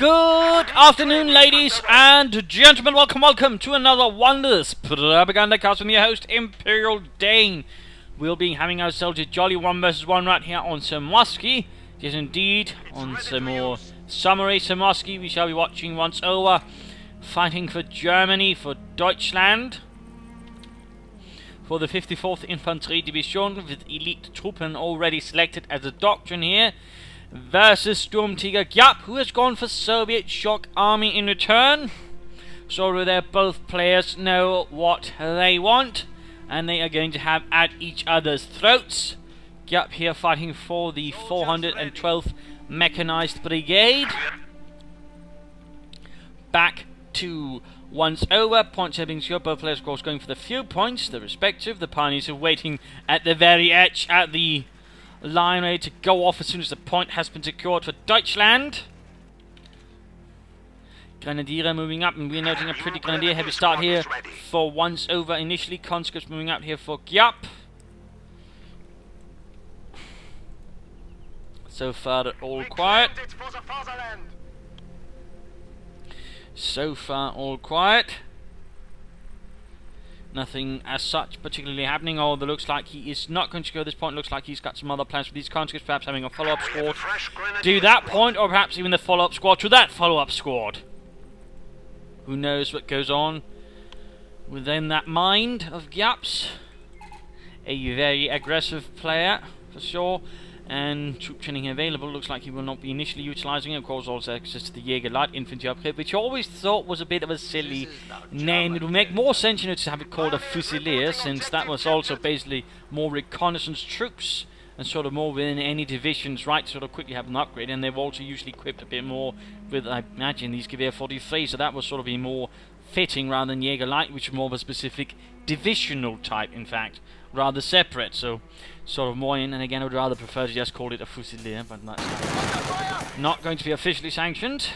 Good afternoon, ladies and gentlemen. Welcome to another wondrous Propagandacast with your host, Imperial Dane. We'll be having ourselves a jolly 1v1 right here on Samoski. Yes, indeed, on some more summary Samoski. We shall be watching once over, fighting for Germany, for Deutschland, for the 54th Infantry Division with elite Truppen already selected as a doctrine here, versus SturmTigerGiap, who has gone for Soviet Shock Army in return. So there both players know what they want, and they are going to have at each other's throats. Giap here fighting for the 412th Mechanized Brigade. Back to once over, points have been scored. Both players, of course, going for the few points, the respective. The pioneers are waiting at the very edge, at the line, ready to go off as soon as the point has been secured for Deutschland. Grenadier moving up, and we're noting a pretty Grenadier heavy start here for once over initially. Conscripts moving up here for Giap. So far, all quiet. So far, all quiet. Nothing as such particularly happening, although looks like he is not going to go at this point. Looks like he's got some other plans for these conscripts, perhaps having a follow-up squad to that point, or perhaps even the follow-up squad to that follow-up squad. Who knows what goes on within that mind of Giap's. A very aggressive player, for sure. And troop training available. Looks like he will not be initially utilising it. Of course, also access to the Jaeger Light Infantry upgrade, which I always thought was a bit of a silly name. It would make more sense, to have it called a Fusilier, since that was also basically more reconnaissance troops and sort of more within any divisions, right? Sort of quickly have an upgrade, and they've also usually equipped a bit more with, I imagine, these Gewehr 43. So that was sort of be more fitting rather than Jaeger Light, which is more of a specific divisional type, in fact, rather separate. So sort of more in, and again I would rather prefer to just call it a Fusilier, but that's not going to be officially sanctioned,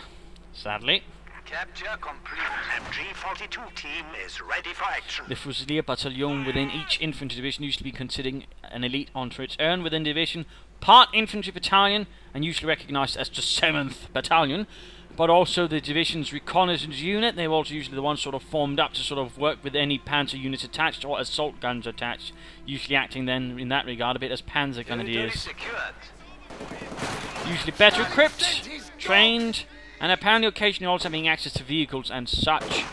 sadly. Capture complete. MG42 team is ready for action. The Fusilier battalion within each infantry division usually be considered an elite onto its own within division, part infantry battalion, and usually recognised as the 7th battalion. But also the division's reconnaissance unit, they're also usually the ones sort of formed up to sort of work with any panzer units attached or assault guns attached, usually acting then in that regard a bit as panzer grenadiers. Usually better equipped, trained, and apparently occasionally also having access to vehicles and such.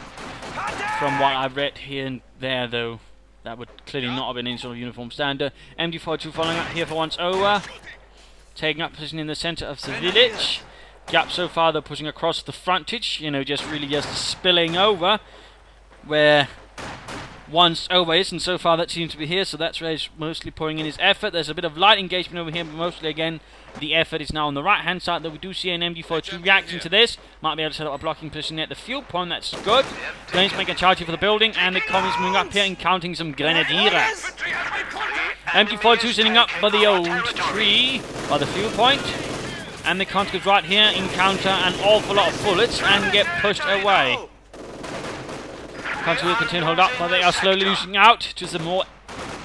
From what I've read here and there, though, that would clearly not have been any sort of uniform standard. MD42 following up here for once over, taking up position in the centre of the village. Giap so far, they're pushing across the frontage, just spilling over where once over is, and so far that seems to be here, so that's where he's mostly pouring in his effort. There's a bit of light engagement over here, but mostly again the effort is now on the right hand side, though we do see an MD42 reacting to this. Might be able to set up a blocking position at the fuel point, that's good. Planes make a charge here for the building, and the commies moving up here and counting some grenadiers. MD42 sitting up by the old tree, by the fuel point. And the conscripts right here encounter an awful lot of bullets and get pushed away. Conscripts will continue to hold up, but they are slowly losing out to the more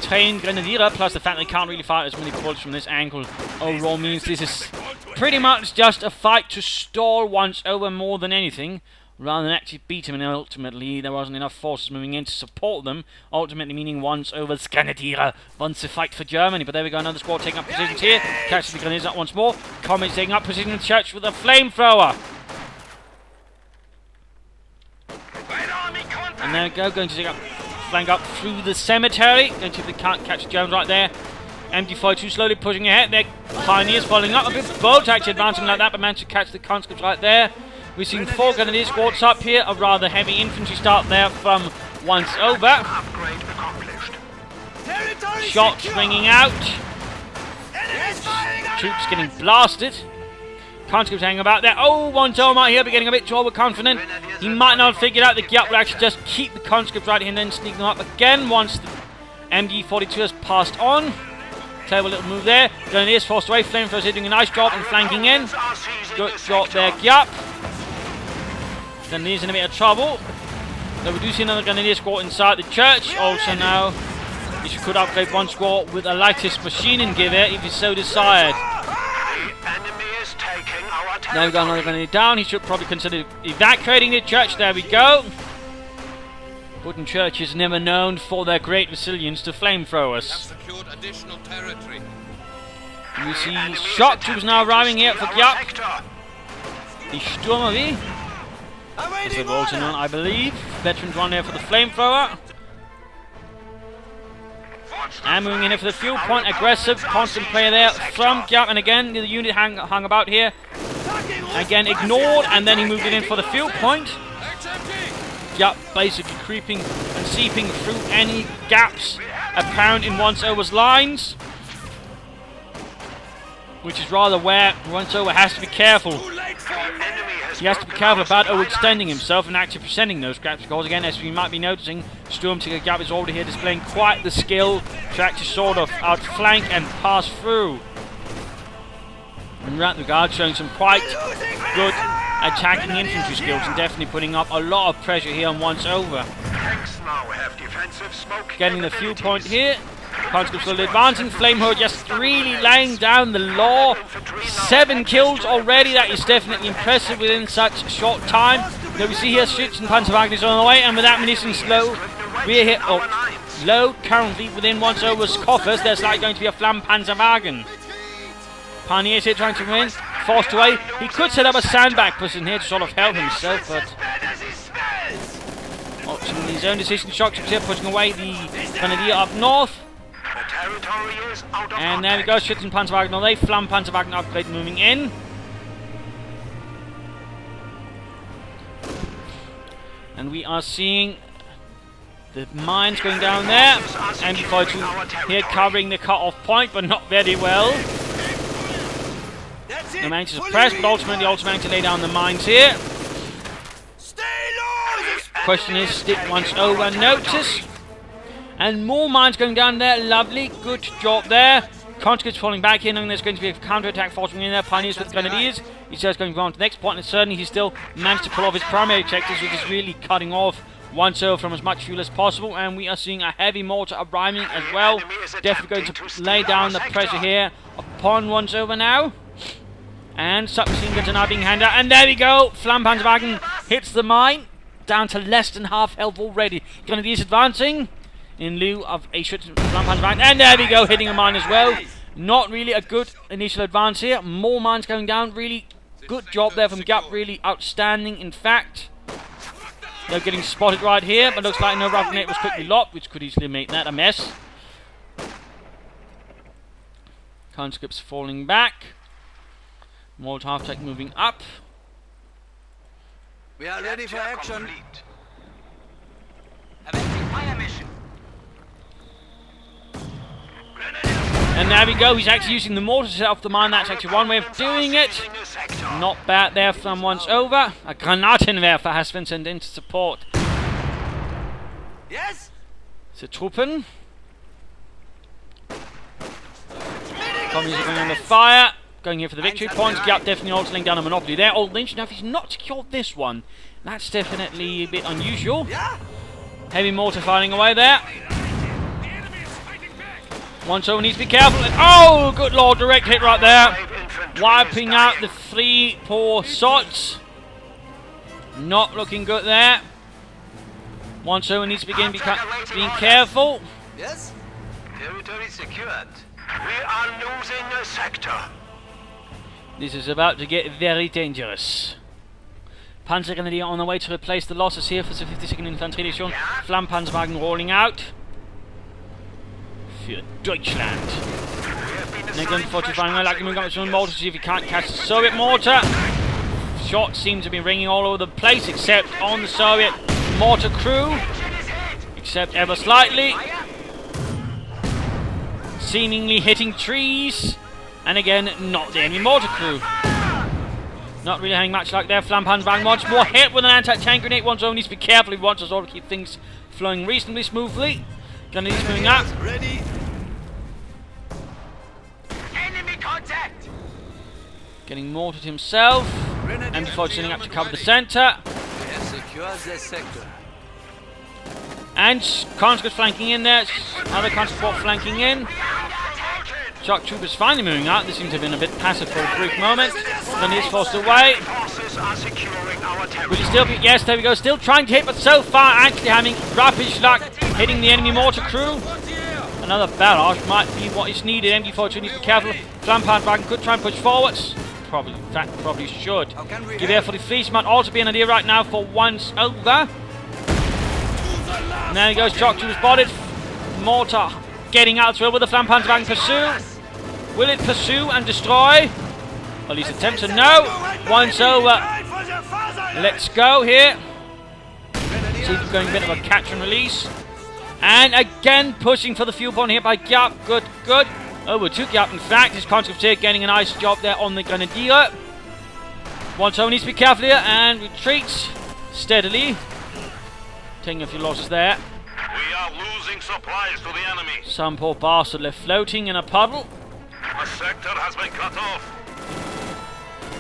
trained Grenadier, plus the fact they can't really fire as many bullets from this angle overall means this is pretty much just a fight to stall once over more than anything, rather than actually beat him, and ultimately there wasn't enough forces moving in to support them, ultimately meaning once over the Grenadier wants to fight for Germany. But there we go, another squad taking up positions here, catches the Grenadiers up once more, Comets taking up position in the church with a flamethrower. And there we go, going to take up, flank up through the cemetery, going to see if they can't catch the Germans right there. MD42 slowly pushing ahead, their pioneers following up, a bit bold actually advancing like that, but managed to catch the conscripts right there. We've seen 4 Grenadier squads up here, a rather heavy infantry start there from once over. Shots ringing out. Troops getting blasted. Conscripts hanging about there. Oh, once over might here be getting a bit too overconfident. He might not have figured out that Giap would actually just keep the conscripts right here and then sneak them up again once the MD42 has passed on. Clever little move there. Grenadiers forced away. Flamethrowers here doing a nice job and flanking in. Good job there, Giap. Grenadiers in a bit of trouble. Though we do see another Grenadier squad inside the church. Also now, he could upgrade one squad with a lightest machine and Gewehr if he so desired. The enemy is taking our Now we've got another grenade down. He should probably consider evacuating the church. There we go. Wooden church is never known for their great resilience to flamethrowers. Secured additional territory. You see shock troops now arriving here for Giap. The Sturmerie, as they're also known, I believe. Veterans one there for the flamethrower. And moving in here for the fuel point. Aggressive, constant play there from Giap. And again, the unit hung about here. Again, ignored. And then he moved it in for the fuel point. Giap basically creeping and seeping through any gaps apparent in Once-Over's lines. Which is rather where Once-Over has to be careful. He has to be careful about overextending himself and actually presenting those gaps, because again, as we might be noticing, SturmTigerGiap is already here displaying quite the skill to actually sort of outflank and pass through. In that regard, showing some quite good attacking infantry skills and definitely putting up a lot of pressure here on Once-Over. Getting the fuel point here. Conscripts slowly advancing. Flamethrower just really laying down the law. 7 kills already. That is definitely impressive within such a short time. Now we see here Schützenpanzerwagen is on the way, and with that munition slow, we're here. Oh, low currently within Once-Over's coffers. There's likely going to be a Flammenpanzerwagen. Pioneers here trying to win. Forced away. He could set up a sandbag position here to sort of help himself, but ultimately his own decision. Shock troops here pushing away the Grenadier up north. And there we go, Schützenpanzerwagen on the way, Flammenpanzerwagen upgrade moving in. And we are seeing the mines going down there. And CoH2 here covering the cut-off point, but not very well. They managed to suppress, but ultimately also managed to lay down the mines here. Question is, did Once-Over notice? And more mines going down there. Lovely. Good job there. Conscripts falling back in, and there's going to be a counter-attack force in there. Pioneers with Grenadiers. He's just going to go on to the next point, and certainly he still managed to pull off his primary objectives, which is really cutting off Once-Over from as much fuel as possible. And we are seeing a heavy mortar arriving as well. Definitely going to lay down the pressure here upon Once-Over now. And submachine guns are now being handed out. And there we go. Flammenpanzerwagen hits the mine. Down to less than half health already. Grenadiers advancing in lieu of a Flammenpanzerwagen. And there we go, hitting a mine as well. Not really a good initial advance here. More mines going down. Really good job there from Giap. Really outstanding, in fact. They're getting spotted right here, but looks like no rough grenade was quickly locked, which could easily make that a mess. Conscripts falling back. Molotov tech moving up. We are ready for action. And there we go, he's actually using the mortar to set off the mine. That's actually one way of doing it. Not bad there from Once-Over. A Granatenwerfer has been sent in to support. Yes. The Truppen. Communists are going under fire. Going here for the victory points. Giap definitely also laying down a monopoly there. Old Lynch, now if he's not secured this one, that's definitely a bit unusual. Heavy mortar firing away there. Once-Over needs to be careful. And oh, good lord, direct hit right there. Wiping out the 3 poor sots. Not looking good there. Once-Over needs to begin being careful. Yes. Territory secured. We are losing a sector. This is about to get very dangerous. Panzergrenadier on the way to replace the losses here for the 52nd Infantry Division. Flammenpanzerwagen rolling out. Für Deutschland. Again, 45 like moving up to one mortar to see if he can't catch the Soviet mortar. Shots seem to be ringing all over the place, except on the Soviet mortar crew. Except ever slightly. Seemingly hitting trees. And again, not the enemy mortar crew. Not really having much luck there. Flammenpanzerwagen once more hit with an anti-tank grenade. Once-Over needs to be careful if he wants us all to keep things flowing reasonably smoothly. Grenadiers moving up. Ready. Enemy contact. Getting mortared himself. And before sending up to cover the centre. We have secured the sector. And conscripts flanking in there. Other conscripts flanking in. Shock troopers finally moving out. They seem to have been a bit passive for a brief moment. Then he's forced away. Forces are securing our Will territory. he still be? Yes, there we go. Still trying to hit, but so far actually having rubbish luck hitting the enemy mortar crew. Another barrage might be what is needed. MG42 needs to be careful. Flampanwagen could try and push forwards. Probably, in fact, probably should. Give air for the fleet might also be an idea right now for once over. And there he goes. Shock troopers spotted. Mortar getting out as well. Will the Flampanwagen pursue? Will it pursue and destroy? Or at least attempt to. No. Once over. Let's go here. See if we're going a bit of a catch and release. And again pushing for the fuel point here by Giap. Good, good. Over to Giap, in fact. His conscripts here getting a nice job there on the Grenadier. Once over needs to be careful here and retreats steadily. Taking a few losses there. We are losing supplies to the enemy. Some poor bastard left floating in a puddle. A sector has been cut off.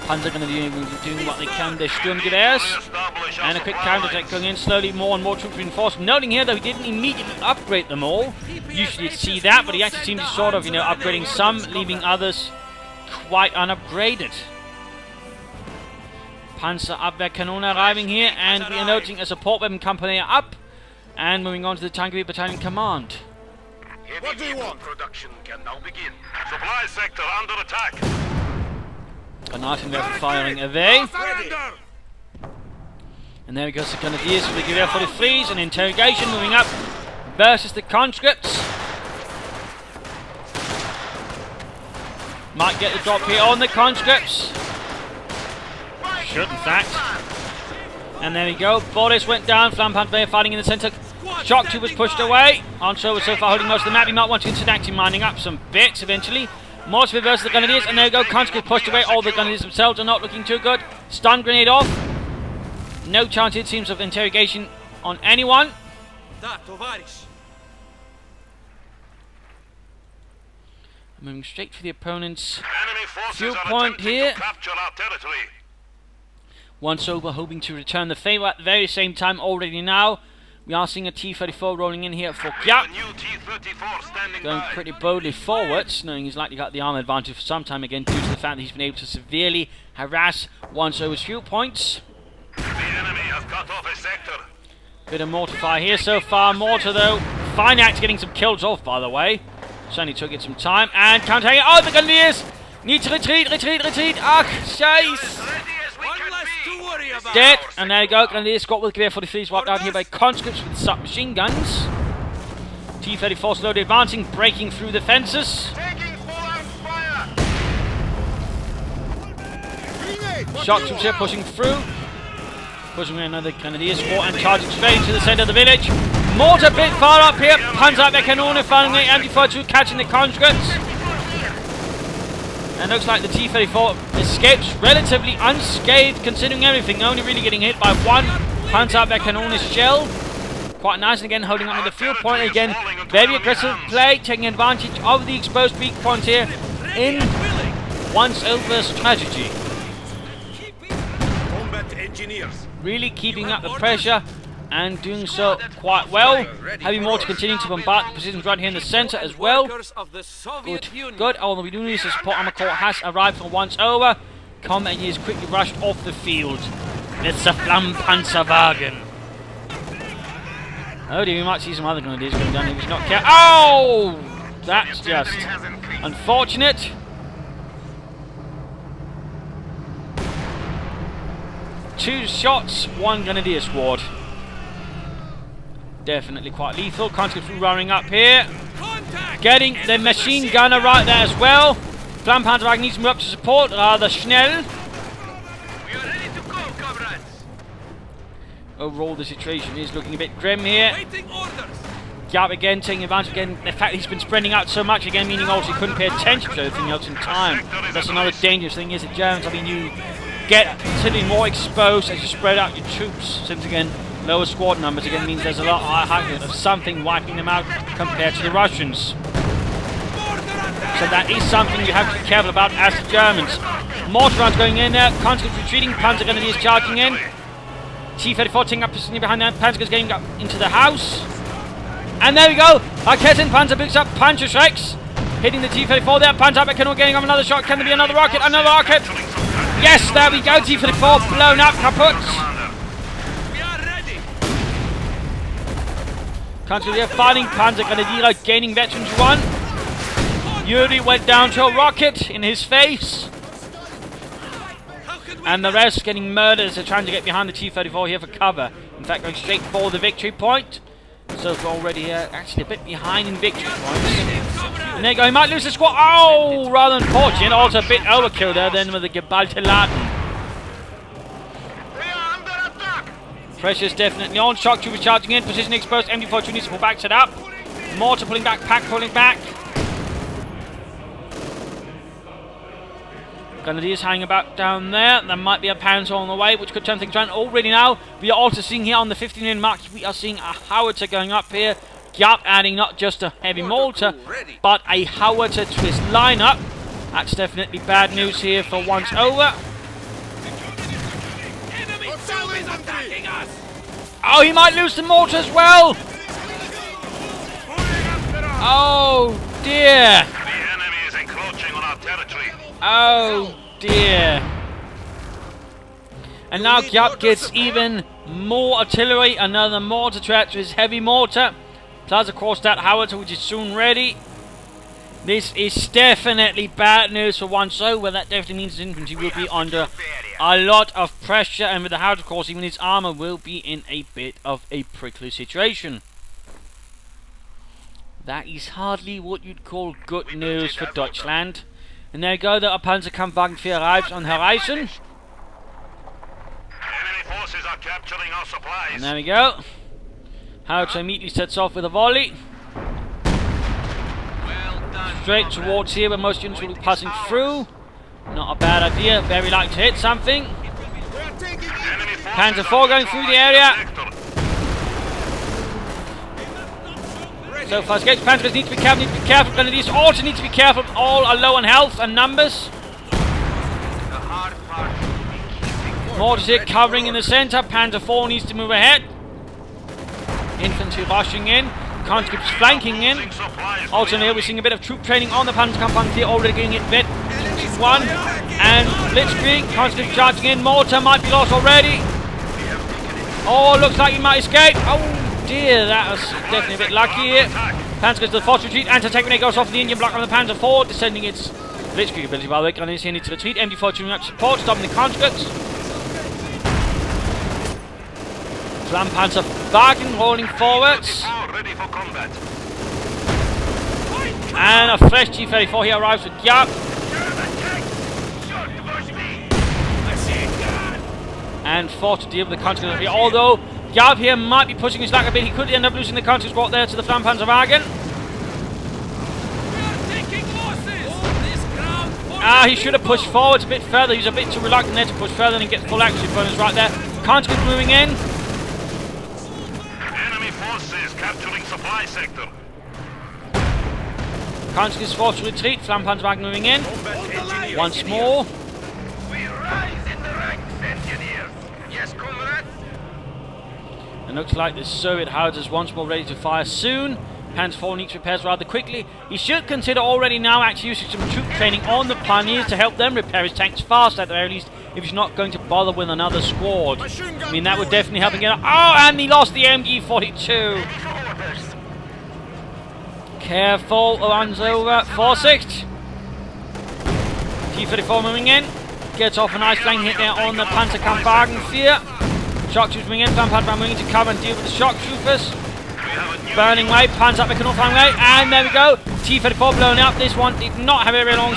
Panzer going to be doing what they can. Their Sturmgewehren. And a quick counterattack going in slowly. More and more troops reinforced. Noting here that he didn't immediately upgrade them all. Usually you'd see that, but he actually seems to sort of, upgrading some, leaving others quite unupgraded. Panzerabwehrkanone arriving here, and we are noting a support weapon company up. And moving on to the Tank Battalion Command. What do you want? Production can now begin. Supply sector under attack. Granatenwerfer firing away. And there we go, the Grenadiers with the Gewehr for the freeze and interrogation moving up versus the conscripts. Might get the drop here on the conscripts. Should in fact. And there we go. Boris went down. Flampanwagen fighting in the centre. Shock 2 was pushed away. Onso so far holding most of the map. He might want to interact in mining up some bits eventually. Mortar versus the Grenadiers, and there we go. Conscript pushed away. All the Grenadiers themselves are not looking too good. Stun grenade off. No chance, it seems, of interrogation on anyone. Moving straight for the opponent's fuel point here. Once over, hoping to return the favour at the very same time already now. We are seeing a T-34 rolling in here for Giap. Going pretty boldly forwards, knowing he's likely got the armor advantage for some time again due to the fact that he's been able to severely harass Once Over's fuel points. The enemy has cut off a sector. Bit of mortar fire here so far. Mortar though, fine act getting some kills off by the way. Certainly took it some time. And counter-hanging. Oh, the Grenadiers need to retreat, retreat, retreat. Ach, scheiß. Dead, and there you go. Grenadiers got with Gewehr for the fleet, wiped out here by conscripts with submachine guns. T-34 slowly advancing, breaking through the fences. Shock troops here pushing through. Pushing another Grenadier squad and charging straight into the centre of the village. Mortar bit far up here. Panzerabwehrkanone finally MG42 catching the conscripts. And looks like the T-34 escapes relatively unscathed considering everything, only really getting hit by one Panzerabwehrkanone shell. Quite nice, and again holding on to the field point again. Very aggressive play, taking advantage of the exposed weak point here in Once Over's strategy. Combat engineers. Really keeping up the pressure and doing so quite well. Heavy mortar continuing to bombard the positions right here in the centre as well. Good, good. Although we do need to support armor corps has arrived for Once Over. Combat engineers quickly rushed off the field. It's a Flampanzerwagen. Oh dear, we might see some other Grenadiers going down here. He's not careful. Oh! That's just unfortunate. Two shots, one Grenadier squad. Definitely quite lethal. Conscripts running up here. Getting the machine gunner right there as well. Flampanzerwagen needs to move up to support. Rather schnell. Overall, the situation is looking a bit grim here. Giap again taking advantage again. The fact that he's been spreading out so much again, meaning also he couldn't pay attention to everything else in time. That's another dangerous thing, is it, Germans? I mean, you get considerably more exposed as you spread out your troops. Since again, lower squad numbers again means there's a lot higher likelihood of something wiping them out compared to the Russians. So that is something you have to be careful about as the Germans. Mortar rounds going in there. Conscripts retreating. Panzer Grenadiers charging in. T-34 taking up position behind them. Panzer's getting up into the house. And there we go. Raketten Panzer picks up Panzerschrecks. Hitting the T-34 there. Panzer getting on another shot. Can there be another rocket? Another rocket! Yes, there we go. T-34 blown up, kaput. We are ready. Kanzler fighting. Panzergrenadier gaining veterans 1. Yuri went down to a rocket in his face. And the rest getting murdered as they're trying to get behind the T-34 here for cover. In fact, going straight for the victory point. So far already actually a bit behind in victory points. And there you go, he might lose the squad. Oh, rather unfortunate. Also a bit overkill there then with the Geballte Laden. Pressure's definitely on. Shock troopers charging in. Position exposed. MD42 needs to pull back, set up. Mortar pulling back. Pack pulling back. Grenadiers hanging about down there. There might be a Panzer on the way, which could turn things around. Already now, we are also seeing here on the 15-minute mark, we are seeing a howitzer going up here. Giap adding not just a heavy mortar, but a howitzer to his lineup. That's definitely bad news here for once over. Oh, he might lose the mortar as well. Oh, dear. The enemy is encroaching on our territory. Oh dear. And now Giap gets even more artillery, another mortar threat to his heavy mortar. Plus of course that howitzer which is soon ready. This is definitely bad news for once over. That definitely means his infantry will be under a lot of pressure, and with the howitzer of course even his armor will be in a bit of a prickly situation. That is hardly what you'd call good news for Deutschland. And there you go, the Panzerkampfwagen 4 arrives on horizon. Enemy forces are capturing our supplies. And there we go. Howitzer immediately sets off with a volley. Well done. Straight towards here where most units will be passing through. Not a bad idea, very likely to hit something. Panzer 4 going through the area. So far escapes. Panzers need to be careful, Grenadiers also need to be careful. All are low on health and numbers. Mortars here covering in the centre. Panzer 4 needs to move ahead. Infantry rushing in. Conscripts flanking in. Also here we're seeing a bit of troop training on the Panzerkampfwagen here, already getting it vet 1. And Blitzkrieg, conscripts charging in. Mortar might be lost already. Oh, looks like he might escape. Oh dear, that was definitely a bit lucky here. Panzer goes to the force retreat. Anti-tank grenade goes off the Indian block on the Panzer 4, descending its Blitzkrieg ability by the way. Grenadiers here need to retreat. MD4 tuning up support, stopping the conscripts. Flampanzerwagen rolling forwards. Ready for combat. And a fresh T-34 here arrives with Giap. And forced to deal with the conscripts. Although Giap here might be pushing his luck a bit. He could end up losing the conscript squad there to the Flampanzerwagen. He should have pushed forwards a bit further. He's a bit too reluctant there to push further, and he gets full action bonus right there. Conscript moving in. Enemy forces capturing supply sector. Conscripts forced to retreat. Flampanzerwagen moving in. Once more. We rise in the ranks, engineers. Yes, comrade. It looks like the Soviet howitzers once more ready to fire soon. Panzer 4 needs repairs rather quickly. He should consider already now actually using some troop training on the pioneers to help them repair his tanks fast at the very least, if he's not going to bother with another squad. I mean, that would definitely help him get... Oh, and he lost the MG42. Careful, runs over. 4-6. T-34 moving in. Gets off a nice flank hit there on the Panzerkampfwagen 4. Shock troopers moving in. Flampanzerwagen moving to cover and deal with the shock troopers. Burning way, Panzer making off way, and there we go. T-34 blown up. This one did not have a very long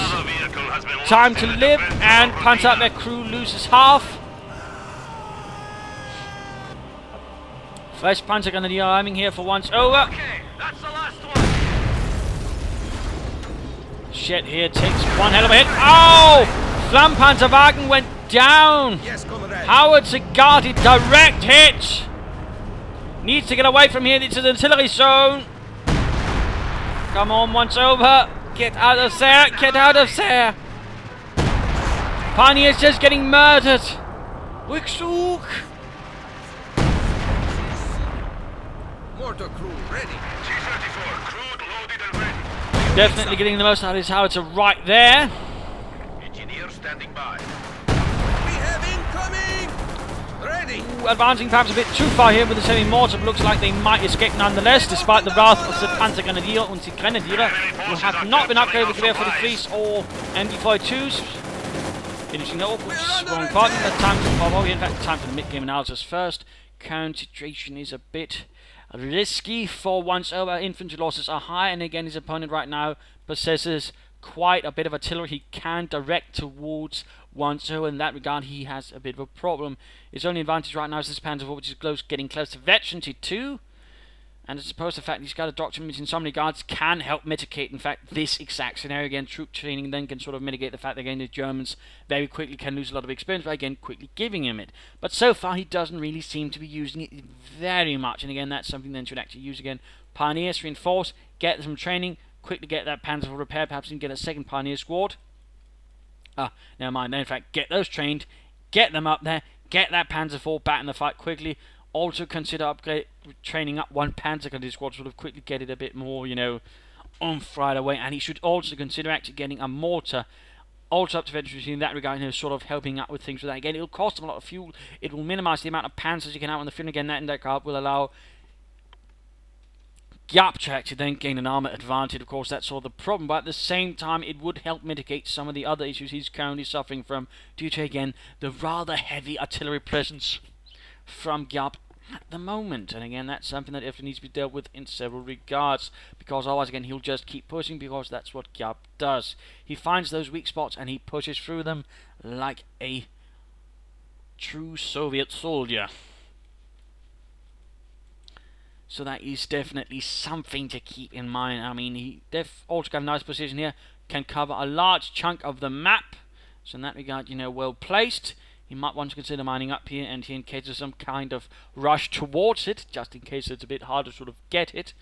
time to live, and Panzer crew loses half. Fresh Panzer Grenadier arriving here for once over. Okay, that's the last one. Shit here takes one hell of a hit. Oh! Flampanzerwagen went down. Yes, comrade. Howitzer guarded direct hit. Needs to get away from here. It's an artillery zone. Come on, once over. Get out of there. Get out of there. Pioneer's just getting murdered. Rückzug. Mortar crew ready. T-34, crude loaded and ready. Definitely getting the most out of his howitzer right there. Engineer standing by. We have incoming! Ready! Advancing perhaps a bit too far here with the semi-mortar, but looks like they might escape nonetheless, despite the wrath of the Panzergrenadier und die Grenadiere, who have not been upgraded with Gewehr 43s or MD42s. Finishing the awkward wrong button, the time for Bravo. In fact, time for the mid-game analysis first. Current situation is a bit risky for once over. Infantry losses are high, and again his opponent right now possesses quite a bit of artillery he can direct towards once, so in that regard he has a bit of a problem. His only advantage right now is this Panzer IV, which is getting close to veterancy too, and I suppose the fact he's got a doctrine which in some regards can help mitigate, in fact, this exact scenario. Again, troop training then can sort of mitigate the fact that again the Germans very quickly can lose a lot of experience by again quickly giving him it. But so far he doesn't really seem to be using it very much, and again that's something then should actually use again. Pioneers reinforce, get some training, quickly get that Panzer IV repaired, perhaps even get a second Pioneer squad. Never mind, then in fact get those trained, get them up there, get that Panzer IV back in the fight quickly. Also consider training up one Panzergrenadier squad, sort of quickly get it a bit more, you know, oomph right away. And he should also consider actually getting a mortar also up to veterans in that regard, you know, sort of helping out with things with that. Again, it'll cost him a lot of fuel. It will minimize the amount of panzers you can have on the field. Again, that in that regard will allow Giap to actually then gain an armor advantage. Of course, that's sort of the problem, but at the same time, it would help mitigate some of the other issues he's currently suffering from due to, again, the rather heavy artillery presence from Giap at the moment. And again, that's something that definitely needs to be dealt with in several regards, because otherwise again he'll just keep pushing, because that's what Giap does. He finds those weak spots and he pushes through them like a true Soviet soldier. So that is definitely something to keep in mind. I mean, he also got a nice position here, can cover a large chunk of the map, so in that regard, you know, well placed. He might want to consider mining up here and here in case of some kind of rush towards it, just in case it's a bit hard to sort of get it.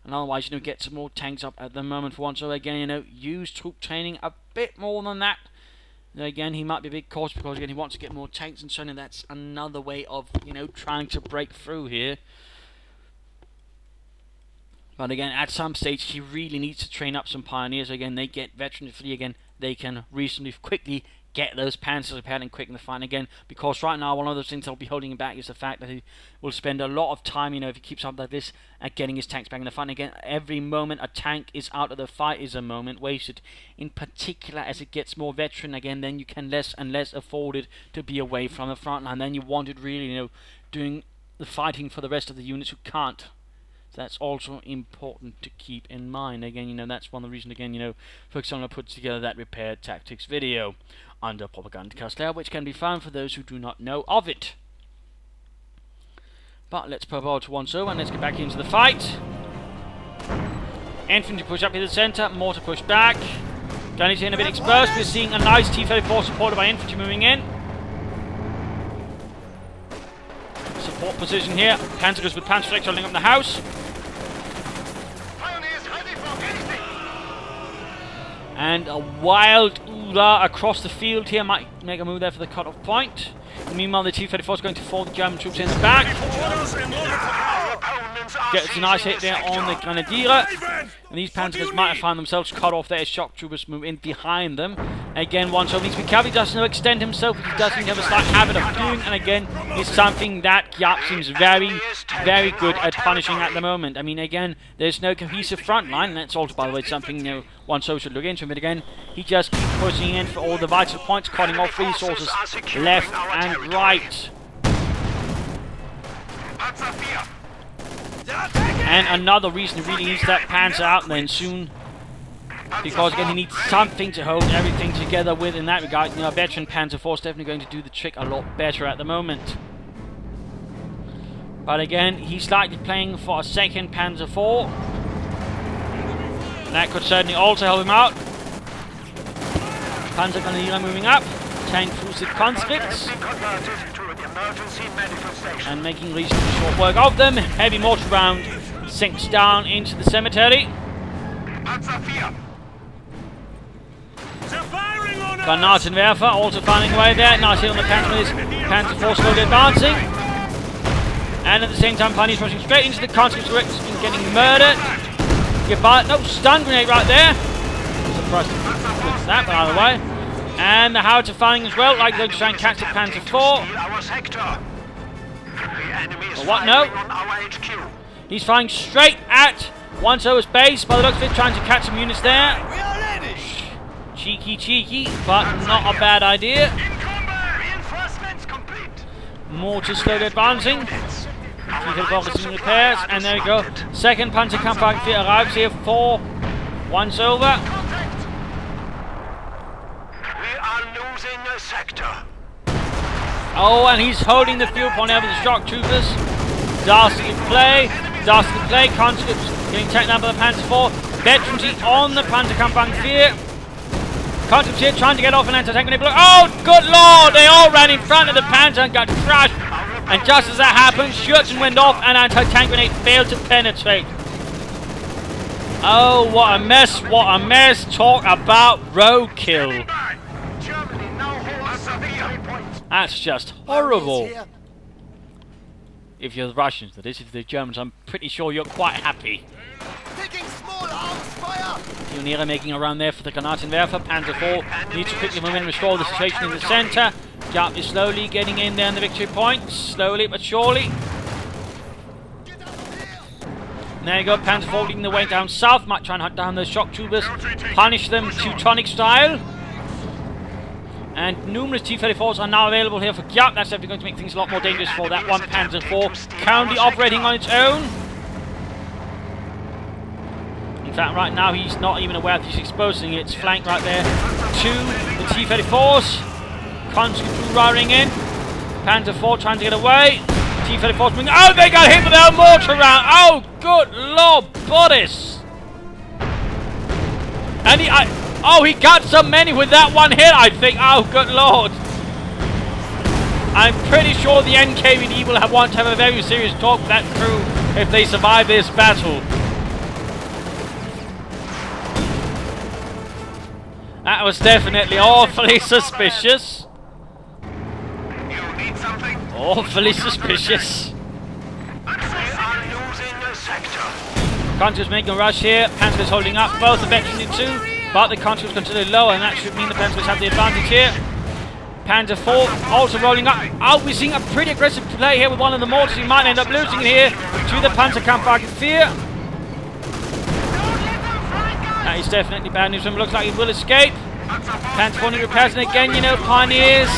And otherwise, you know, get some more tanks up at the moment for once. So again, you know, use troop training a bit more than that. Now again, he might be a bit cautious because again he wants to get more tanks, and certainly that's another way of, you know, trying to break through here. But again, at some stage, he really needs to train up some pioneers. Again, they get veteran free. Again, they can reasonably quickly get those panzers repaired and quick in the fight. And again, because right now one of those things that'll be holding him back is the fact that he will spend a lot of time, you know, if he keeps up like this, at getting his tanks back in the fight. And again, every moment a tank is out of the fight is a moment wasted. In particular, as it gets more veteran, again, then you can less and less afford it to be away from the front line. Then you want it really, you know, doing the fighting for the rest of the units who can't. That's also important to keep in mind. Again, you know, that's one of the reasons, again, you know, for example, I put together that repair tactics video under Propagandacast, which can be found for those who do not know of it. But let's pop over to 1-0 and let's get back into the fight. Infantry push up in the center, mortar push back. Gunners in a bit exposed. We're seeing a nice T-34 supported by infantry moving in. Support position here. Panzergrenadiers with Panzerflex holding up the house. And a wild oolah across the field here. Might make a move there for the cut-off point. Meanwhile, the T-34 is going to fall the German troops in the back. Gets a nice hit there on the Grenadier. And these Panzers might find themselves cut off there as shock troopers move in behind them. Again, 1-0 needs to be careful. He doesn't extend himself, but he does seem to have a slight habit of doing. And again, it's something that Giap seems very, very good at punishing at the moment. I mean, again, there's no cohesive front line. And that's also, by the way, something, you know, 1-0 should look into. But again, he just keeps pushing in for all the vital points, cutting off resources left and right. And another reason he really needs that Panzer out then soon, because again he needs something to hold everything together with in that regard. You know, a veteran Panzer IV is definitely going to do the trick a lot better at the moment. But again, he's likely playing for a second Panzer IV. That could certainly also help him out. Panzergrenadier moving up, tank through the conscripts. And making reasonably short work of them. Heavy mortar round sinks down into the cemetery. Granatenwerfer also finding a way there. Nice hit on the Panzer. Panzer IV slowly advancing. And at the same time, Pioneers rushing straight into the conscripts and getting murdered. Get by. No, stun grenade right there. Surprised with that, but either way. And the Howitzer firing as well, like they're trying to catch the Panzer IV. Or what? No. He's firing straight at One So's base. By the looks of it, trying to catch some units there. Cheeky, but not a bad idea. Mortars slowly advancing. Focusing repairs, and there we go. Second Panzerkampfwagen arrives here for Once over. We are losing a sector. Oh, and he's holding the field point over the shock troopers. Dastardly play. Conscripts getting taken down by the Panzer IV. Veterans on the Panzerkampfwagen 4. Conscripts here trying to get off an anti-tank grenade. Oh, good lord! They all ran in front of the Panzer and got crushed. And just as that happened, Schürzen went off and anti-tank grenade failed to penetrate. Oh, what a mess, what a mess. Talk about roadkill. That's just horrible. If you're the Russians, that is. If you're the Germans, I'm pretty sure you're quite happy. Pioniere making a run there for the Granatenwerfer. Panzer IV needs to quickly move in and restore the situation in the centre. Giap is slowly getting in there in the victory point. Slowly but surely. And there you go, Panzer IV leading the way down south. Might try and hunt down those shock troopers. Punish them Teutonic style. And numerous T-34s are now available here for Giap. That's definitely going to make things a lot more dangerous for that one Panzer IV. Currently operating on its own. In fact, right now he's not even aware that he's exposing its flank right there to the T-34s. Conscripts roaring in. Panzer IV trying to get away. T-34s moving. Oh, they got hit with their mortar round. Oh, good lord, bodies. And he got so many with that one hit, I think. Oh, good lord. I'm pretty sure the NKVD will want to have a very serious talk with that crew if they survive this battle. That was definitely awfully suspicious. You need something? Awfully suspicious. We are losing a sector. Conscripts making a rush here. Panzers holding up. Both are veteran too, but the conscripts considered low, and that should mean the Panzers have the advantage here. Panzer IV also rolling up. Oh, we're seeing a pretty aggressive play here with one of the mortars. He might end up losing it here to the Panzerkampfwagen 4. That is definitely bad news for him. Looks like he will escape. Panzer IV repairs, and again, you know, pioneers.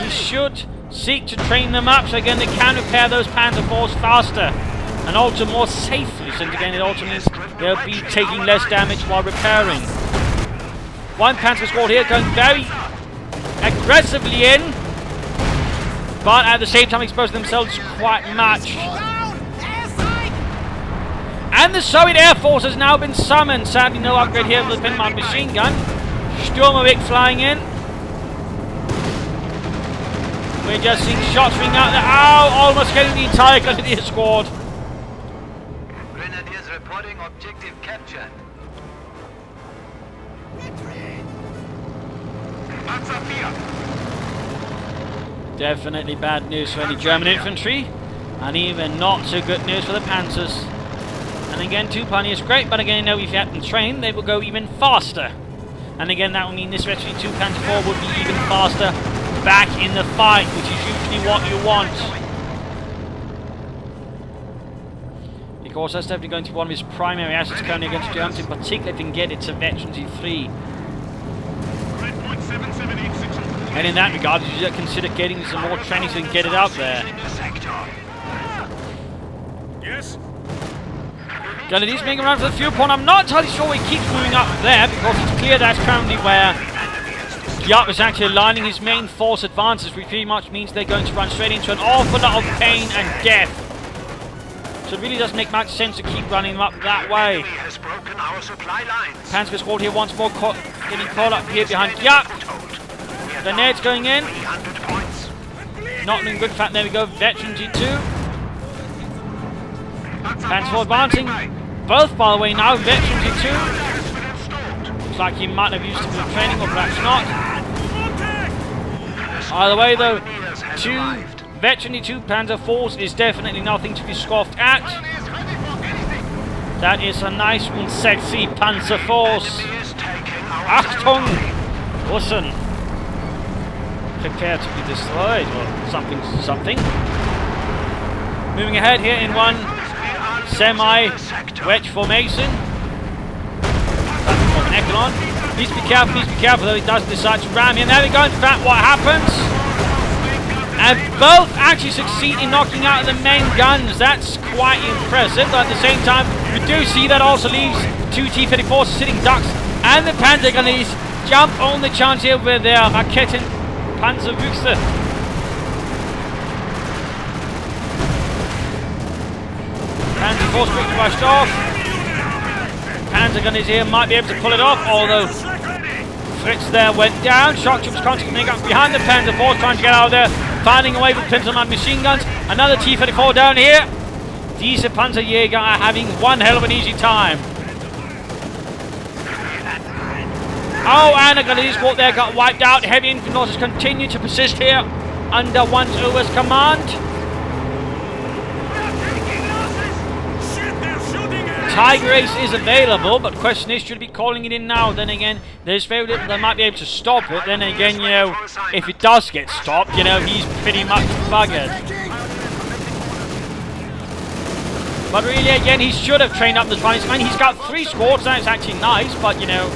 He should seek to train them up, so again they can repair those Panzer IVs faster and also more safely, since again it also means they'll be taking less damage while repairing. One Panzer squad here going very aggressively in, but at the same time exposing themselves quite much. And the Soviet Air Force has now been summoned. Sadly, no upgrade here for the Pinman machine gun. Sturmovik flying in. We're just seeing shots ring out there. Ow! Almost getting the entire Grenadier squad. Grenadiers reporting objective captured. Definitely bad news for any German infantry. And even not so good news for the Panzers. And again, 2 pioneers great, but again, you know, if you had them trained, they will go even faster. And again, that will mean this veteran 2 Panzer IV would be even faster back in the fight, which is usually what you want. Because that's definitely going to be one of his primary assets currently against Germans, in particular if he can get it to veterans E3. And in that regard, you should consider getting some more training so you can get it out there. Yes. Grenadiers making around for the fuel point. I'm not entirely sure he keeps moving up there, because it's clear that's currently where Giap is actually aligning his main force advances, which pretty much means they're going to run straight into an awful lot of pain and death. So it really doesn't make much sense to keep running them up that way. Panzer squad here once more getting caught up here behind Giap. Grenades going in. Not doing good. In fact, there we go. Veteran G2. Panzer advancing. Both, by the way, now Veteran G2. Looks like he might have used it for training, or perhaps not. Either way, though, 2 Veteran E2 Panzer IVs is definitely nothing to be scoffed at. That is a nice and sexy Panzerforce. Enemy is taking our Achtung! territory. Listen. Prepare to be destroyed, or something. Moving ahead here in one semi-wedge formation. Of an Echelon. Please be careful, though he does decide to ram him. There we go, in fact, what happens? And both actually succeed in knocking out the main guns. That's quite impressive, but at the same time, we do see that also leaves two T-34 sitting ducks, and the Panzer gunners jump on the chance here with their Raketen Panzerwüchse. Panzer force quickly rushed off. Panzer gunners here might be able to pull it off, although Fritz there went down. Shock troops constantly up behind the Panzer force, trying to get out of there, finding a way with Pinselman machine guns. Another T-34 down here. These Panzerjäger are having one hell of an easy time. Oh, and a Grenadier squad there got wiped out. Heavy infantry losses continue to persist here under Once-Over's command. Tiger Ace is available, but the question is, should we be calling it in now? Then again, there's very little they might be able to stop it. Then again, you know, if it does get stopped, you know, he's pretty much buggered. But really, again, he should have trained up the 20s. I mean, he's got 3 squads, that's actually nice, but, you know,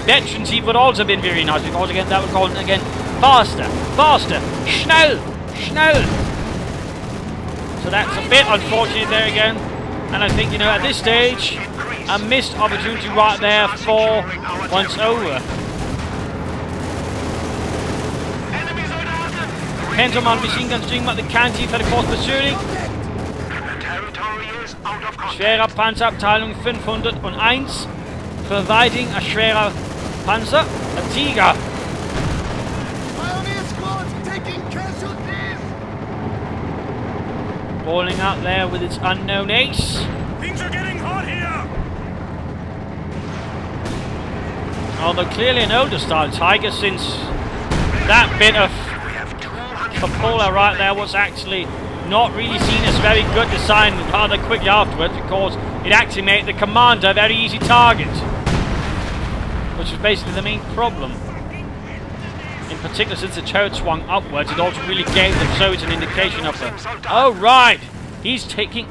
veterans, he would also have been very nice, because, again, that would call it, again, faster, schnell. So that's a bit unfortunate there again. And I think, you know, at this stage, a missed opportunity right there for Once-Over. Pentelmann machine guns doing what they can, T-34 pursuing. Schwerer Panzerabteilung 501, providing a schwerer Panzer, a Tiger. Balling out there with its unknown ace. Things are getting hot here. Although clearly an older style Tiger, since that bit of cupola right there was actually not really seen as very good design rather quickly afterwards, because it actually made the commander a very easy target, which was basically the main problem. In particular, since the turret swung upwards, it also really gave the Soviets an indication of the... Oh, right! He's peeking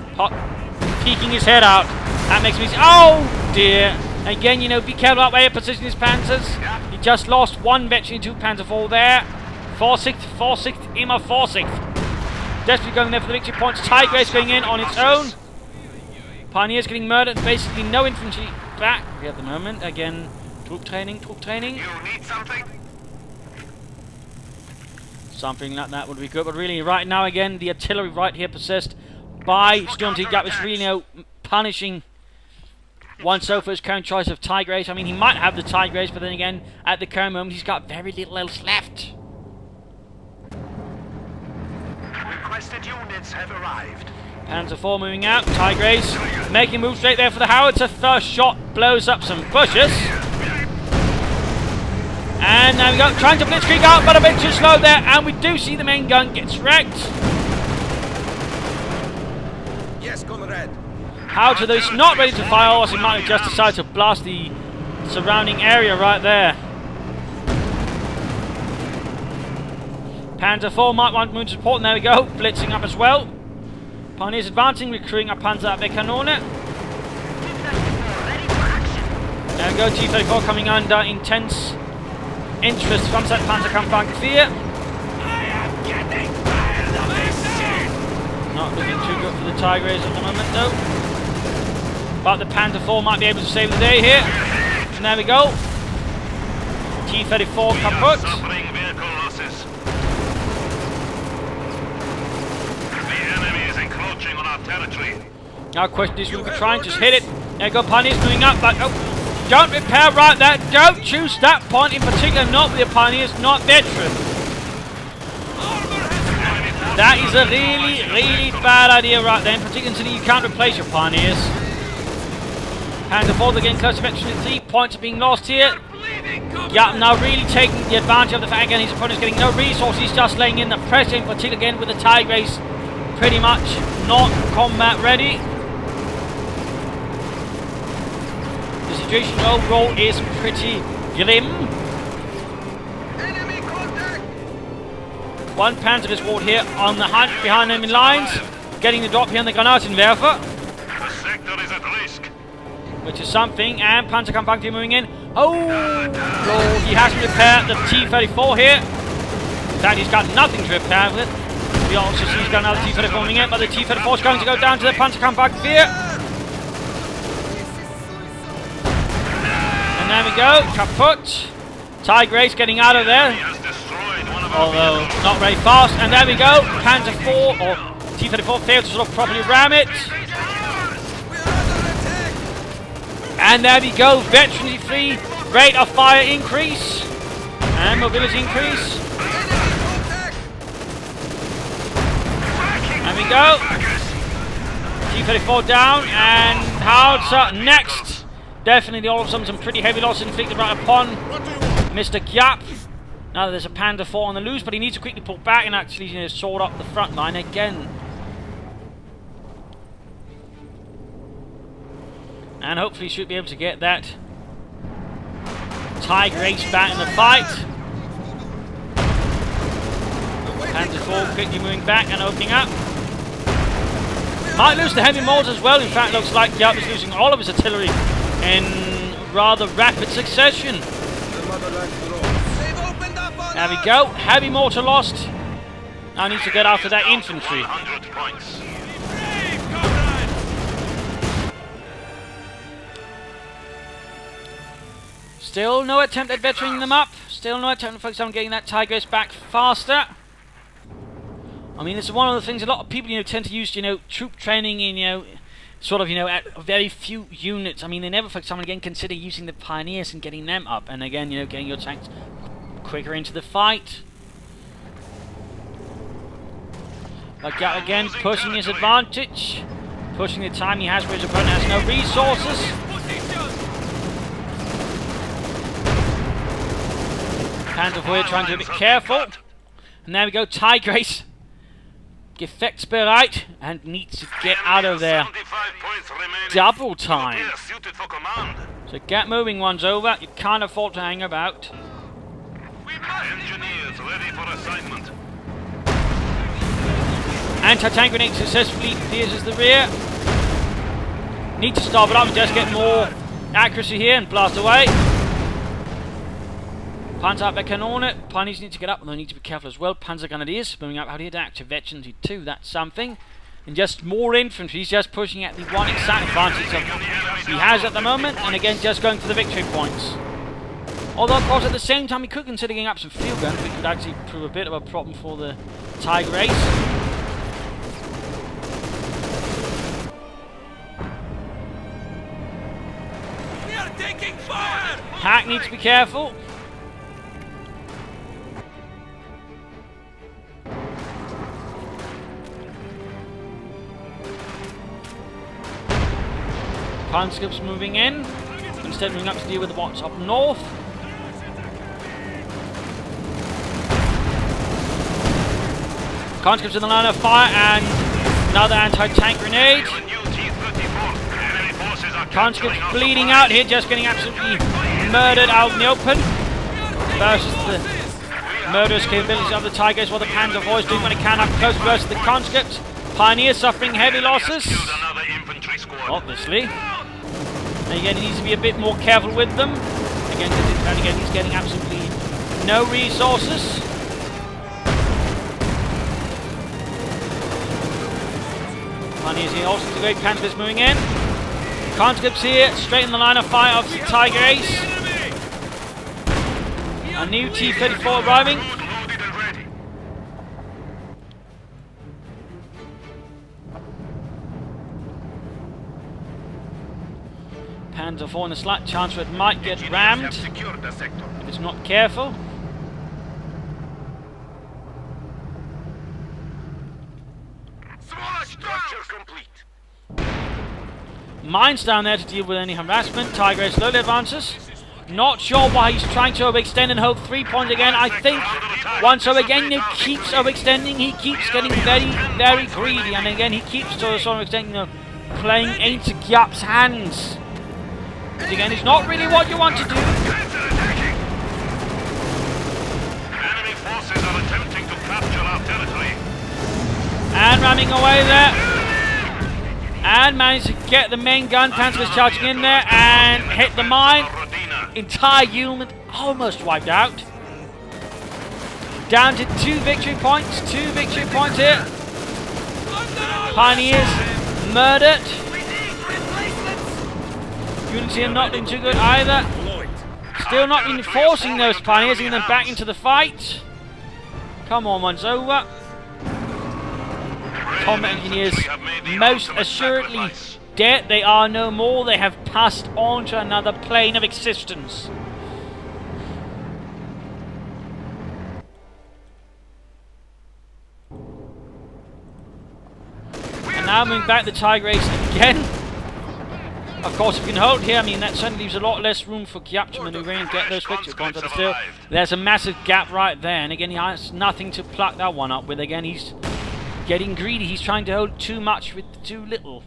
his head out. That makes me say, oh, dear! Again, you know, be careful about where you position his panzers. He just lost one veteran, 2 Panzer IV there. 4/6, immer 4/6. Desperately going there for the victory points. Tiger Ace going in on its own. Pioneers getting murdered. Basically, no infantry back at the moment. Again, troop training. You need something? Something like that would be good, but really, right now, again, the artillery right here possessed by SturmTigerGiap is really, you know, punishing Once-Over's current choice of Tiger Ace. I mean, he might have the Tiger Ace, but then again, at the current moment, he's got very little else left. Requested units have arrived. Panzer IV moving out, Tiger Ace making moves straight there for the howitzer. First shot blows up some bushes. And now we go, trying to blitzkrieg out, but a bit too slow there, and we do see the main gun gets wrecked. Yes, comrade. Howitzer, though, is not ready to fire, or he might have just decided to blast the surrounding area right there. Panzer IV might want to move to support, and there we go, blitzing up as well. Pioneers advancing, recruiting a Panzerabwehrkanone. There we go, T-34 coming under intense interest from that Panzerkampfwagen 4. I am getting tired of this shit. Not looking too good for the Tiger Ace at the moment, though. But the Panzer IV might be able to save the day here. And there we go. T-34 kaput. Suffering vehicle losses. The enemy is encroaching on our territory. Now, question is, will we try and just hit it? There we go, Pioneers moving up, but oh, don't repair right there. Don't choose that point in particular, not with the Pioneers, not veteran. That is a really, really bad idea right there, in particular until you can't replace your Pioneers. Panzer IV again close to veteran, 3 points are being lost here. Yeah, now really taking the advantage of the fact again his opponent's getting no resources, he's just laying in the pressure, in particular again with the Tiger Ace pretty much not combat ready. situation overall is pretty grim. Enemy contact! One Panzer is ward here on the hunt behind enemy lines, getting the drop here on the Granatenwerfer, The sector is at risk. which is something, and Panzerkampfwagen moving in. Oh, Lord, he hasn't repaired the T-34 here. In fact, he's got nothing to repair with it. We also see he's got another T-34 coming in, but the T-34 is going to go down to the Panzerkampfwagen here. And there we go, kaput. Tiger Ace getting out of there, He has destroyed one of our although vehicles. not very fast. And there we go, Panzer 4 or T-34 failed to sort of properly ram it. And there we go, veterancy free, rate of fire increase and mobility increase. There we go. T-34 down, and Howitzer next. Definitely all of a sudden some pretty heavy loss inflicted right upon Mr. Giap. Now there's a Panda 4 on the loose, but he needs to quickly pull back and actually, you know, sword up the front line again. And hopefully should be able to get that Tiger Ace back in the fight. Panda 4 quickly moving back and opening up. Might lose the heavy mortars as well. In fact, looks like Giap is losing all of his artillery in rather rapid succession. There we go. Heavy mortar lost. Now needs to get after that infantry. 100 points. Still no attempt at veteran them up. Still no attempt to focus on getting that Tiger Ace back faster. I mean, this is one of the things a lot of people, you know, tend to use, you know, troop training in, you know, sort of, you know, at very few units. I mean, they never, for example, again, consider using the Pioneers and getting them up. And again, you know, getting your tanks quicker into the fight. But Giap again pushing his advantage. Pushing the time he has where his opponent has no resources. Panzer IV trying to be a bit careful. And there we go, Tiger Ace. Gefechtsbereit and needs to get out of there. 75 points remaining. Double time. Appears suited for command. So get moving, one's over. You can't afford to hang about. Engineers ready for assignment. Anti-tank grenade successfully pierces the rear. Need to stop it up and just get more accuracy here and blast away. Panzerabwehrkanone. Pioneers need to get up, and they need to be careful as well. Panzergrenadiers moving up out here to active veterans 2. That's something. And just more infantry. He's just pushing at the one exact advantage he has at the moment, and again just going for the victory points. Although, of course, at the same time, he could consider getting up some field guns, which could actually prove a bit of a problem for the Tiger Ace. We are taking fire! Hack needs to be careful. Conscripts moving in, instead moving up to deal with what's up north. Conscripts in the line of fire, and another anti-tank grenade. Conscripts bleeding out here, just getting absolutely murdered out in the open. Versus the murderous capabilities of the Tiger Ace, while the Panzer IV is doing what it can up close versus the conscripts. Pioneers suffering heavy losses. Obviously. And again, he needs to be a bit more careful with them. Again, he's getting absolutely no resources. Pioneers here, also the great Panthers moving in. Conscripts here, straight in the line of fire of the Tiger Ace. A new T-34 arriving. Panzer IV in a slight chance where it might get rammed if it's not careful. Structure complete. Mines down there to deal with any harassment. Tiger Ace slowly advances. Not sure why he's trying to overextend and hold 3 points again. I think once again he keeps overextending. He keeps getting very, very greedy, and again he keeps to a sort of extent, you know, playing into Giap's hands. Which again is not really what you want to do. Counterattacking! Enemy forces are attempting to capture our territory. And ramming away there. And managed to get the main gun. Panzer's charging in there and hit the mine. Entire unit almost wiped out. Down to 2 victory points. 2 victory points here. Pioneers murdered. Unity are not doing too good either. Still not reinforcing those pioneers, getting them back into the fight. Come on, one's over. Combat engineers most assuredly dead. They are no more. They have passed on to another plane of existence. And now moving back the Tiger Ace again. Of course, if you can hold here, I mean, that certainly leaves a lot less room for Giap to maneuver and get those victory points. But still, there's a massive gap right there. And again, he has nothing to pluck that one up with. Again, he's getting greedy. He's trying to hold too much with too little.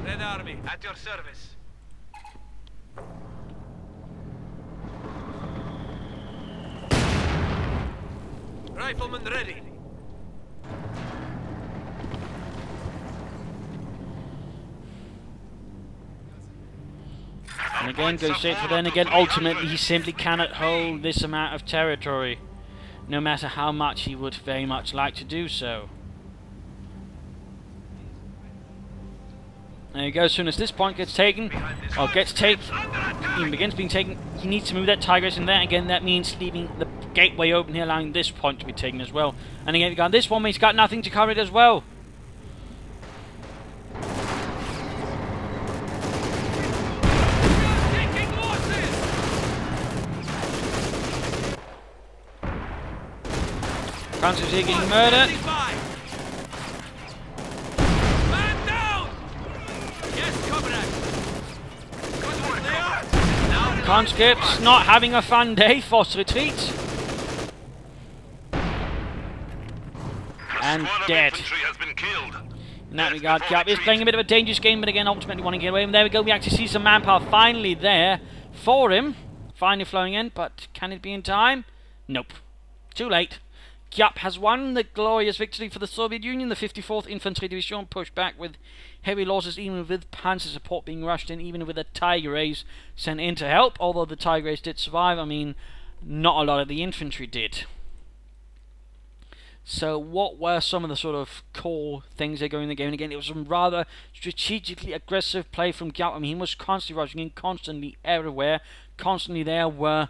Red Army, at your service. Rifleman ready. And again, goes straight for then again. Ultimately, he simply cannot hold this amount of territory, no matter how much he would very much like to do so. There you go. As soon as this point gets taken, or gets taken, even begins being taken, he needs to move that Tiger Ace in there. Again, that means leaving the gateway open here, allowing this point to be taken as well. And again, on this one, he's got nothing to cover it as well. Francis here getting murdered. Man down! Yes, comrade. Conscripts not having a fun day, forced retreat. And dead. In that regard, Giap is playing a bit of a dangerous game, but again, ultimately wanting to get away. And there we go, we actually see some manpower finally there for him. Finally flowing in, but can it be in time? Nope. Too late. Giap has won the glorious victory for the Soviet Union. The 54th Infantry Division pushed back with heavy losses, even with panzer support being rushed in, even with a Tiger Ace sent in to help. Although the Tiger Ace did survive, I mean, not a lot of the infantry did. So what were some of the sort of core things they go in the game? And again, it was some rather strategically aggressive play from Giap. I mean, he was constantly rushing in, constantly everywhere, constantly there where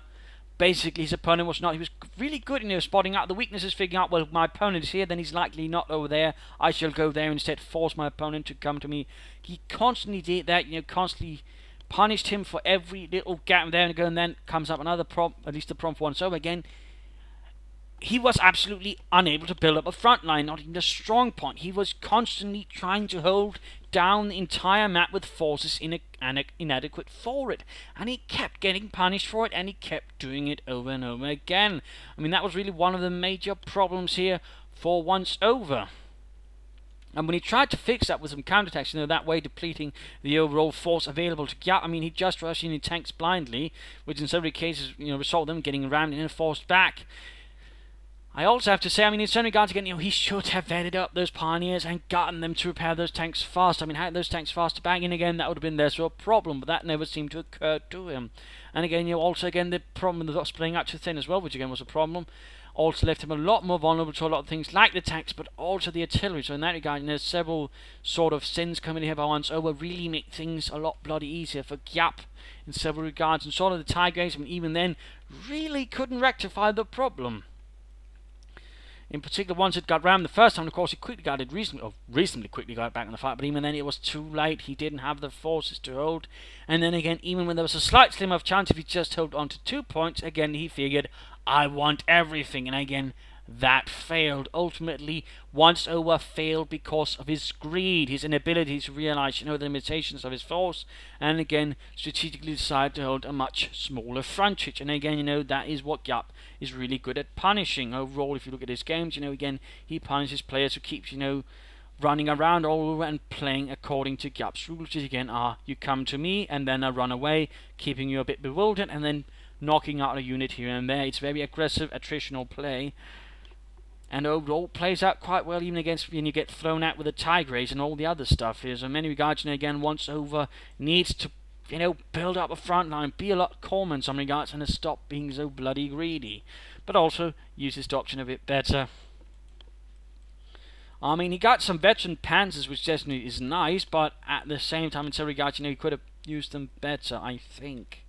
basically his opponent was not. He was really good in spotting out the weaknesses, figuring out, well, my opponent is here, then he's likely not over there. I shall go there instead, force my opponent to come to me. He constantly did that, constantly punished him for every little gap there and go, and then comes up another prompt, at least the prompt one. So again, he was absolutely unable to build up a front line, not even a strong point. He was constantly trying to hold down the entire map with forces inadequate for it. And he kept getting punished for it, and he kept doing it over and over again. I mean, that was really one of the major problems here for Once Over. And when he tried to fix that with some counterattacks, that way depleting the overall force available to Giap, I mean, he just rushed in tanks blindly, which in several cases, resulted in them getting rammed in and forced back. I also have to say, I mean, in some regards, again, he should have vetted up those pioneers and gotten them to repair those tanks fast. I mean, had those tanks fast to bang in again, that would have been their sort of problem, but that never seemed to occur to him. And again, also, again, the problem of the splitting out too thin as well, which again was a problem, also left him a lot more vulnerable to a lot of things like the tanks, but also the artillery. So in that regard, there's several sort of sins coming here by Once Over, really make things a lot bloody easier for Giap in several regards. And sort of the Tiger Ace, I mean, even then, really couldn't rectify the problem. In particular, once it got rammed the first time, of course, he reasonably quickly got back in the fight, but even then it was too late. He didn't have the forces to hold. And then again, even when there was a slight slim of chance, if he just held on to 2 points, again, he figured, I want everything. And again, that failed. Ultimately, Once Over failed because of his greed, his inability to realize, the limitations of his force, and again, strategically decided to hold a much smaller frontage. And again, that is what Giap is really good at punishing. Overall, if you look at his games, again, he punishes players who keeps, running around all over and playing according to Giap's rules, which again are you come to me and then I run away, keeping you a bit bewildered and then knocking out a unit here and there. It's very aggressive attritional play, and overall plays out quite well even against when you get thrown out with the Tigers and all the other stuff here. So in many regards, again, once over, needs to build up a front line, be a lot calmer in some regards, and to stop being so bloody greedy, but also use his doctrine a bit better. I mean, he got some veteran panzers, which definitely is nice, but at the same time, in some regards, he could have used them better, I think.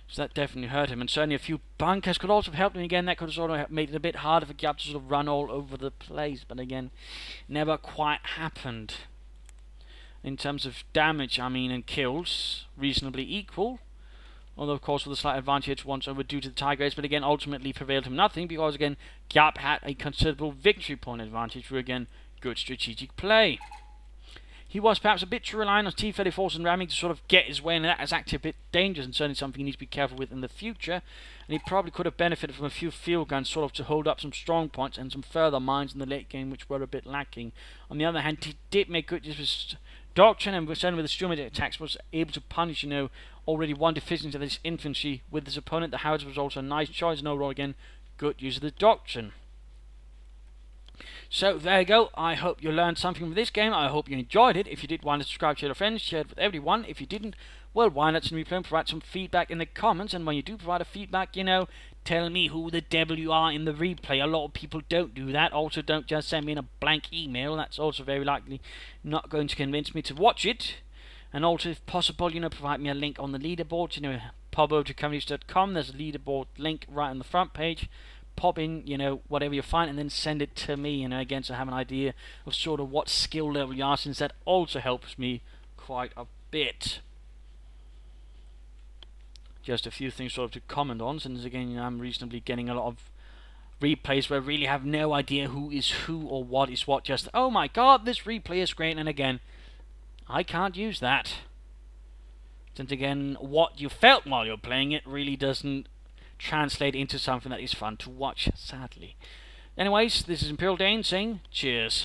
So that definitely hurt him, and certainly a few bunkers could also have helped him. Again, that could have sort of made it a bit harder for Giap to sort of run all over the place, but again, never quite happened. In terms of damage, I mean, and kills, reasonably equal. Although, of course, with a slight advantage once over due to the Tigers, but again, ultimately prevailed him nothing, because again, Giap had a considerable victory point advantage through, again, good strategic play. He was perhaps a bit too reliant on T-34s and ramming to sort of get his way, and that is actually a bit dangerous, and certainly something he needs to be careful with in the future. And he probably could have benefited from a few field guns sort of to hold up some strong points and some further mines in the late game, which were a bit lacking. On the other hand, he did make good use of his doctrine, and certainly with the Sturm attacks was able to punish, already one deficiency of this infantry with his opponent. The Howitzer was also a nice choice, and overall, again, good use of the doctrine. So there you go. I hope you learned something from this game. I hope you enjoyed it. If you did, why not subscribe to your friends, share it with everyone. If you didn't, well, why not replay and provide some feedback in the comments. And when you do provide a feedback, tell me who the devil you are in the replay. A lot of people don't do that. Also, don't just send me in a blank email. That's also very likely not going to convince me to watch it. And also, if possible, provide me a link on the leaderboard. Pop over to companies.com. There's a leaderboard link right on the front page. Pop in, whatever you find, and then send it to me, again, to have an idea of sort of what skill level you are, since that also helps me quite a bit. Just a few things sort of to comment on, since again, I'm reasonably getting a lot of replays where I really have no idea who is who or what is what, just, oh my god, this replay is great, and again, I can't use that. Since again, what you felt while you're playing it really doesn't translate into something that is fun to watch, sadly. Anyways, this is Imperial Dane saying cheers.